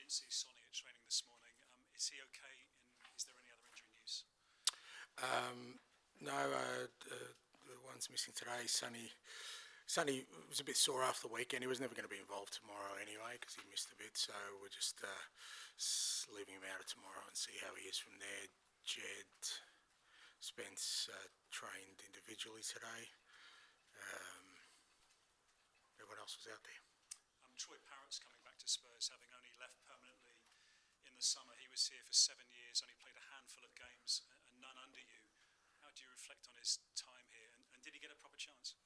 didn't see Sonny at training this morning. Is he okay? Is there any other injury news? No, the one's missing today. Sonny was a bit sore after the weekend. He was never going to be involved tomorrow anyway because he missed a bit. So we're just leaving him out of tomorrow and see how he is from there. Jed Spence trained individually today. Everyone else was out there. Troy Parrott's coming back to Spurs, having only left permanently in the summer. He was here for 7 years, only played a handful of games, and none under you. How do you reflect on his time here, and did he get a proper chance?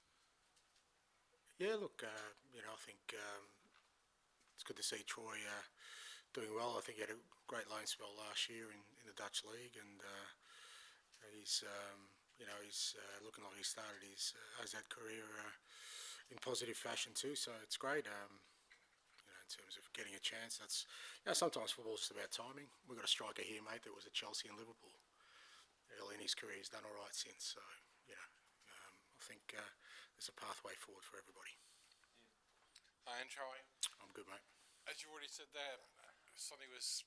Yeah, look, I think it's good to see Troy doing well. I think he had a great loan spell last year in the Dutch league, and he's looking like he started his AZ career in positive fashion too. So it's great. In terms of getting a chance, that's sometimes football's just about timing. We've got a striker here, mate, that was at Chelsea and Liverpool early in his career. He's done all right since. So I think there's a pathway forward for everybody. Hi, Ange, how are you? I'm good, mate. As you already said there, Sonny was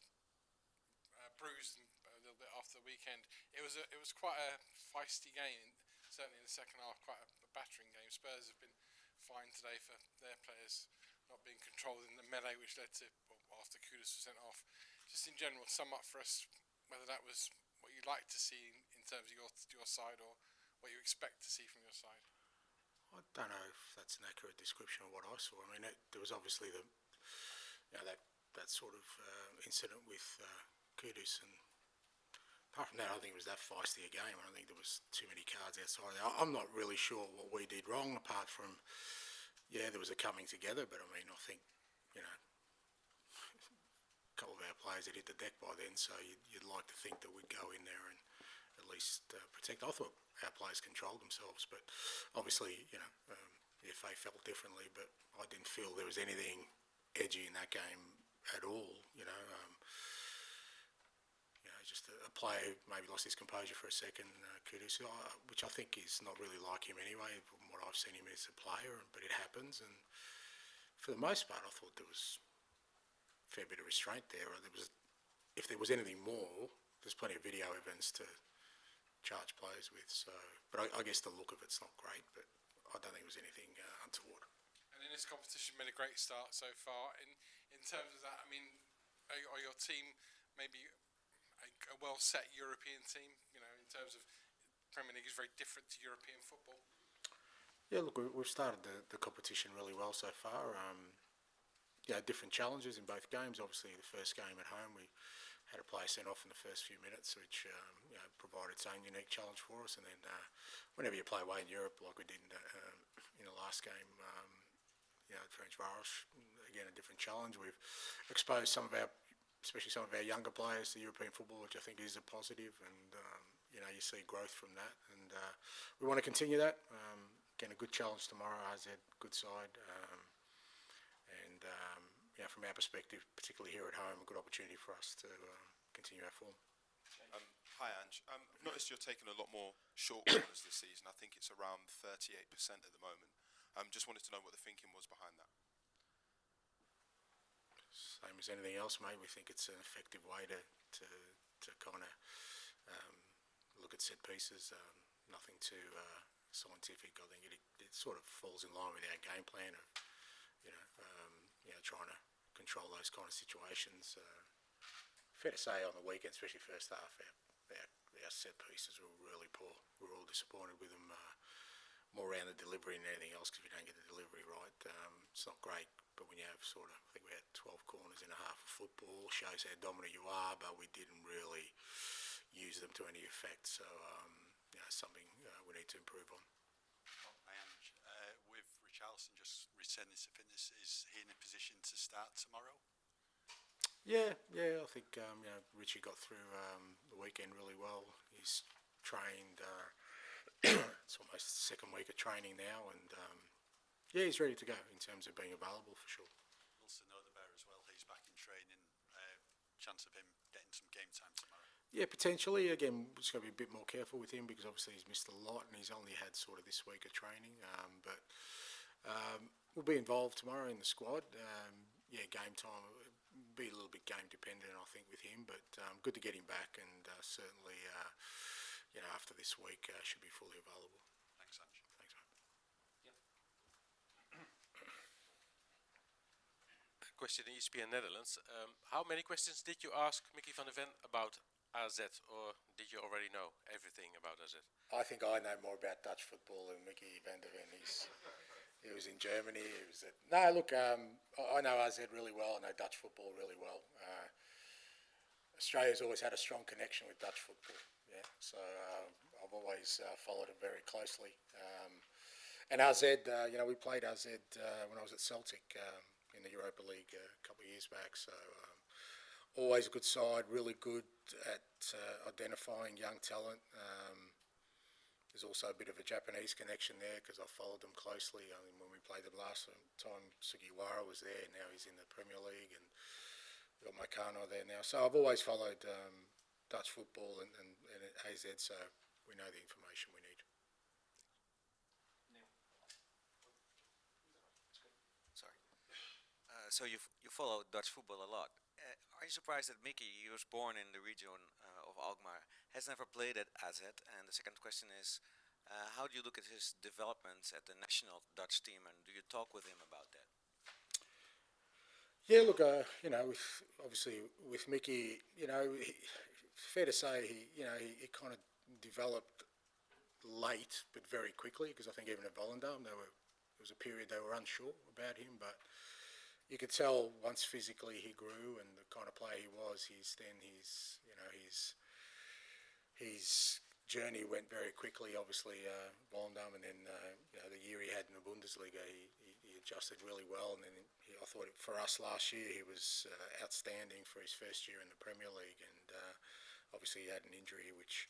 bruised a little bit after the weekend. It was quite a feisty game, certainly in the second half, quite a battering game. Spurs have been fine today for their players not being controlled in the melee, which led to, after Kudus was sent off. Just in general, sum up for us whether that was what you'd like to see in terms of your side, or what you expect to see from your side. I don't know if that's an accurate description of what I saw. I mean, there was obviously that sort of incident with Kudus, and apart from that, I don't think it was that feisty a game. I don't think there was too many cards outside. I'm not really sure what we did wrong, apart from, there was a coming together, but I mean, I think, a couple of our players had hit the deck by then, so you'd like to think that we'd go in there and at least protect. I thought our players controlled themselves, but obviously, the FA felt differently, but I didn't feel there was anything edgy in that game at all, just a player maybe lost his composure for a second, Kudus, which I think is not really like him anyway, from what I've seen him as a player, but it happens. And for the most part, I thought there was a fair bit of restraint there. If there was anything more, there's plenty of video evidence to charge players with. So, but I guess the look of it's not great, but I don't think it was anything untoward. And in this competition, made a great start so far. In terms of that, I mean, are your team maybe a well-set European team, in terms of Premier League is very different to European football? Yeah, look, we've started the competition really well so far. Different challenges in both games. Obviously, the first game at home, we had a player sent off in the first few minutes, which provided its own unique challenge for us. And then whenever you play away in Europe, like we did in the last game, French Varosh, again, a different challenge. We've exposed especially some of our younger players to European football, which I think is a positive, and you see growth from that, and we want to continue that. Again, a good challenge tomorrow. AZ, good side, and from our perspective, particularly here at home, a good opportunity for us to continue our form. Hi, Ange. I've noticed you're taking a lot more short corners this season. I think it's around 38% at the moment. Just wanted to know what the thinking was behind that. Same as anything else, mate. We think it's an effective way to kind of look at set pieces. Nothing too scientific. I think it sort of falls in line with our game plan of trying to control those kind of situations. Fair to say on the weekend, especially first half, our set pieces were really poor. We were all disappointed with them. More around the delivery than anything else, because if you don't get the delivery right, it's not great. But when you have I think we had 12 corners in a half of football, shows how dominant you are, but we didn't really use them to any effect. So, something we need to improve on. Ange, with Nicholson just returning to fitness, is he in a position to start tomorrow? Yeah, I think Richie got through the weekend really well. He's trained. It's almost the second week of training now, and he's ready to go in terms of being available for sure. Also know the bear as well. He's back in training. Chance of him getting some game time tomorrow. Yeah, potentially. Again, we're just going to be a bit more careful with him because obviously he's missed a lot and he's only had sort of this week of training. But we'll be involved tomorrow in the squad. Game time. be a little bit game dependent, I think, with him. But good to get him back, and certainly, after this week, should be fully available. Thanks, Ange. Thanks, mate. Question in ESPN Netherlands. How many questions did you ask Mickey van der Ven about AZ, or did you already know everything about AZ? I think I know more about Dutch football than Mickey van der Ven. He was in Germany. I know AZ really well. I know Dutch football really well. Australia's always had a strong connection with Dutch football. Yeah, so I've always followed it very closely. And AZ, we played AZ when I was at Celtic in the Europa League a couple of years back. So always a good side, really good at identifying young talent. There's also a bit of a Japanese connection there because I followed them closely. I mean, when we played them last time, Sugiwara was there. Now he's in the Premier League, and we've got Makano there now. So I've always followed Dutch football and AZ, so we know the information we need. Sorry. So you follow Dutch football a lot. Are you surprised that Mickey, he was born in the region of Alkmaar, has never played at AZ? And the second question is, how do you look at his developments at the national Dutch team, and do you talk with him about that? Yeah, look, obviously with Mickey, fair to say he kind of developed late but very quickly, because I think even at Volendam there was a period they were unsure about him, but you could tell once physically he grew and the kind of player he was, his journey went very quickly. Obviously, Volendam, and then the year he had in the Bundesliga, he adjusted really well. And then I thought for us last year he was outstanding for his first year in the Premier League. And obviously he had an injury which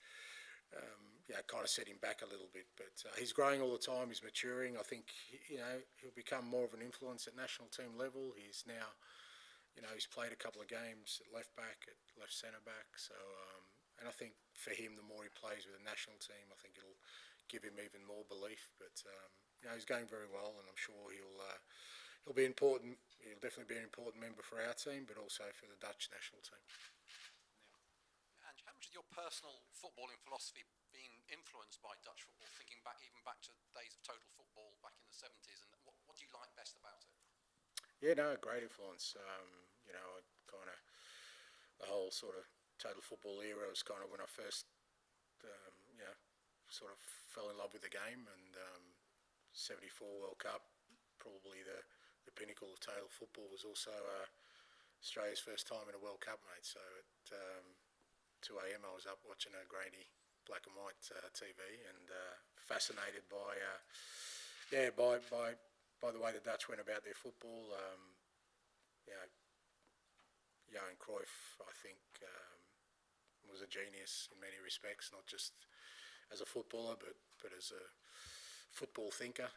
kind of set him back a little bit. But he's growing all the time. He's maturing. I think he'll become more of an influence at national team level. He's now, he's played a couple of games at left back, at left centre back. So. And I think for him, the more he plays with the national team, I think it'll give him even more belief. But he's going very well, and I'm sure he'll be important. He'll definitely be an important member for our team, but also for the Dutch national team. Ange, how much is your personal footballing philosophy being influenced by Dutch football? Thinking back to days of total football back in the 70s, and what do you like best about it? Yeah, no, great influence. The whole sort of total football era was kind of when I first, sort of fell in love with the game, and 74 World Cup, probably the pinnacle of total football, was also Australia's first time in a World Cup, mate. So at 2 a.m. I was up watching a grainy black and white TV, and fascinated by the way the Dutch went about their football. Johan Cruyff, I think, was a genius in many respects, not just as a footballer, but as a football thinker.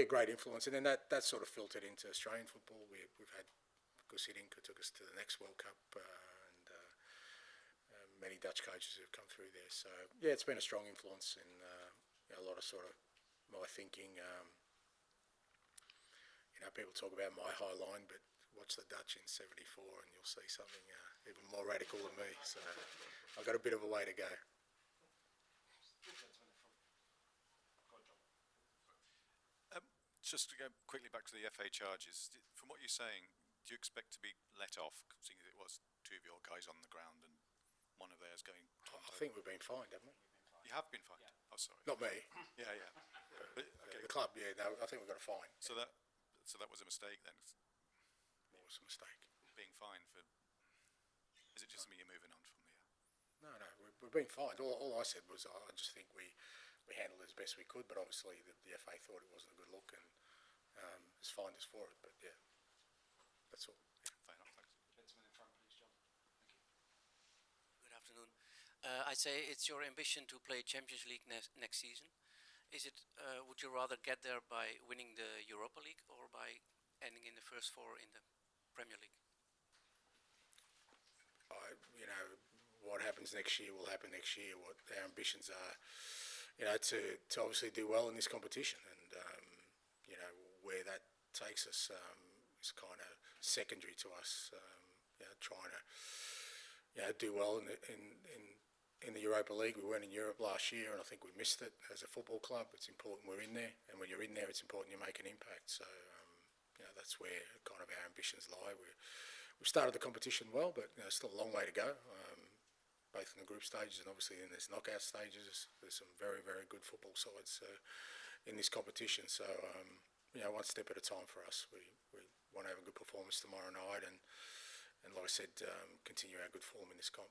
Great influence. And then that sort of filtered into Australian football. We've had Gus Hiddink, who took us to the next World Cup, and many Dutch coaches who have come through there. So, it's been a strong influence in a lot of sort of my thinking. People talk about my high line, but watch the Dutch in 74 and you'll see something even more radical than me. So I've got a bit of a way to go. Just to go quickly back to the FA charges, from what you're saying, do you expect to be let off, seeing as it was two of your guys on the ground and one of theirs going? I think we've been fined, haven't we? You have been fined? Yeah. Oh, sorry. Not me. Yeah. But, okay. The club, no, I think we've got a fine. So that was a mistake then? What was a mistake? Being fined for... Is it just me you're moving on from the... No, we've been fined. All I said was I just think we handled it as best we could, but obviously the FA thought it wasn't a good look and has fined us for it. But that's all. Yeah. Fair enough, thanks. Gentleman in front, please, John. Thank you. Good afternoon. I say it's your ambition to play Champions League next season. Is it? Would you rather get there by winning the Europa League or by ending in the first four in the Premier League? What happens next year will happen next year. What our ambitions are, to obviously do well in this competition, and where that takes us is kind of secondary to us. Trying to do well in the Europa League. We weren't in Europe last year, and I think we missed it as a football club. It's important we're in there, and when you're in there, it's important you make an impact. So that's where kind of our ambitions lie. We've started the competition well, but still a long way to go. Both in the group stages and obviously in this knockout stages, there's some very, very good football sides in this competition. So one step at a time for us. We want to have a good performance tomorrow night, and like I said, continue our good form in this comp.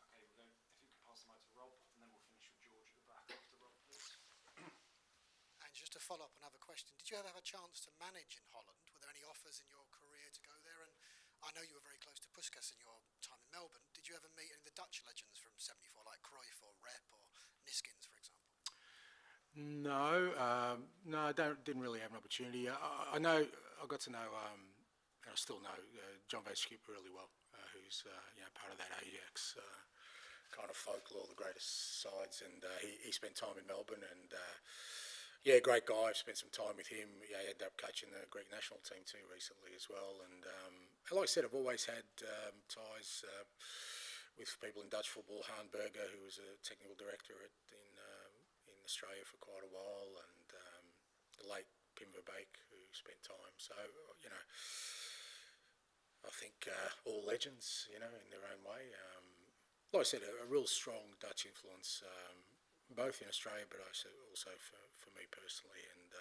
Okay, we'll go. If you could pass the mic to Rob, and then we'll finish with George at the back after Rob, please. And just to follow up another question, did you ever have a chance to manage in Holland? Were there any offers in your career to go there? And I know you were very close to Puskas in your time in Melbourne. Did you ever meet any of the Dutch legends from '74, like Cruyff or Rep or Niskins, for example? No, I didn't really have an opportunity. I know I got to know, and I still know John Van Schip really well, who's part of that Ajax kind of folklore, the greatest sides, and he spent time in Melbourne, and great guy. I've spent some time with him. He ended up coaching the Greek national team too recently as well, and like I said, I've always had ties with people in Dutch football. Han Berger, who was a technical director in Australia for quite a while, and the late Pim Verbeek, who spent time. So I think all legends, in their own way. Like I said, a real strong Dutch influence, both in Australia, but also for me personally, and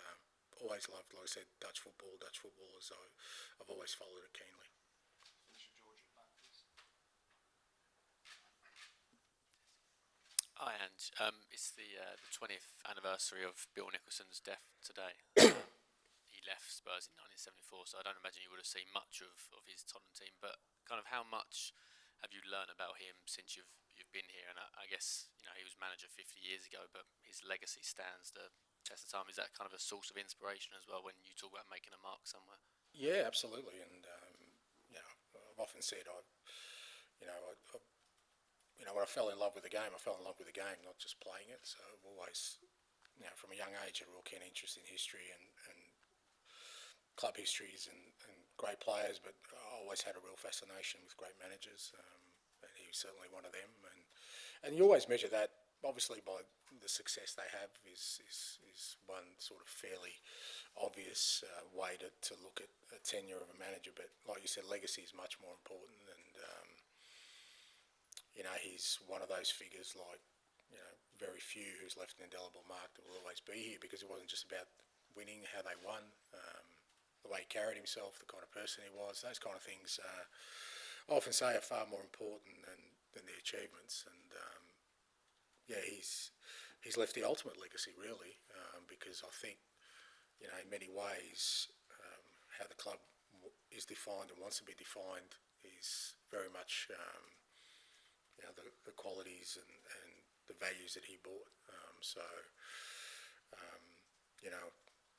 always loved, like I said, Dutch football. Dutch footballers, I've always followed it keenly. Finish with George at the back, please. Hi, Ange. It's the 20th anniversary of Bill Nicholson's death today. He left Spurs in 1974, so I don't imagine you would have seen much of his Tottenham team. But kind of how much have you learnt about him since you've been here? And I guess he was manager 50 years ago, but his legacy stands the test of time. Is that kind of a source of inspiration as well when you talk about making a mark somewhere? Yeah, absolutely. And I've often said when I fell in love with the game, not just playing it. So I've always, from a young age, had a real keen interest in history and club histories and great players, but I always had a real fascination with great managers, and he was certainly one of them. And you always measure that, obviously, by the success they have is one sort of fairly obvious way to look at a tenure of a manager. But like you said, legacy is much more important, and he's one of those figures like very few who's left an indelible mark that will always be here, because it wasn't just about winning, how they won, the way he carried himself, the kind of person he was. Those kind of things I often say are far more important than the achievements. And he's left the ultimate legacy, really, because I think in many ways how the club is defined and wants to be defined is very much the qualities and the values that he brought.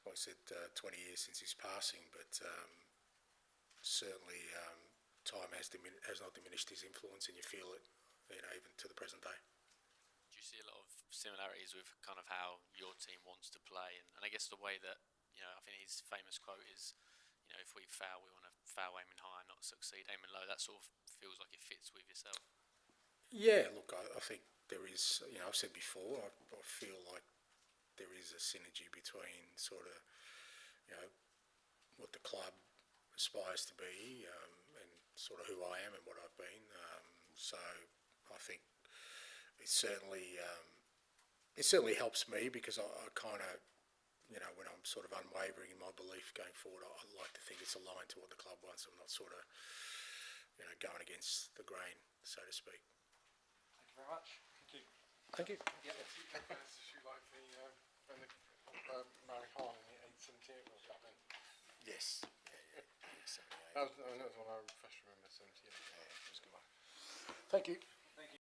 Like I said, 20 years since his passing, but certainly time has not diminished his influence, and you feel it, even to the present day. Do you see a lot of similarities with kind of how your team wants to play? And I guess the way that, I think his famous quote is, if we foul, we want to foul aiming high, not succeed aiming low. That sort of feels like it fits with yourself. Yeah, look, I think there is, I've said before, I feel like there is a synergy between sort of, what the club aspires to be and sort of who I am and what I've been. So I think it certainly helps me, because I kind of, when I'm sort of unwavering in my belief going forward, I like to think it's aligned to what the club wants. I'm not sort of, going against the grain, so to speak. Thank you very much. Thank you. Thank you. Yeah, it's like when Mary Hahn in the 878 World Cup then. Yes. That was one I first remember, 78. Yeah, it was a good one. Thank you.